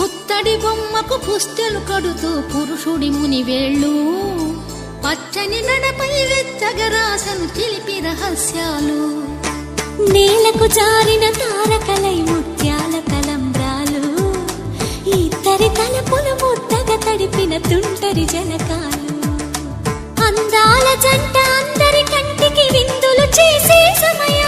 పుత్తడి బొమ్మకు పుస్తెలు కడుతూ పురుషుడి ముని వేళ్ళు పచ్చని నడపై వెచ్చగరాసను చిలిపి రహస్యాలు నేలకు జారిన తారకలై ముత్యాల తలంబ్రాలు ఇద్దరి తలపులు ముద్దగా తడిపిన తుంటరి జలకాలు అందాల జంట అందరి కంటికి విందులు చేసే సమయం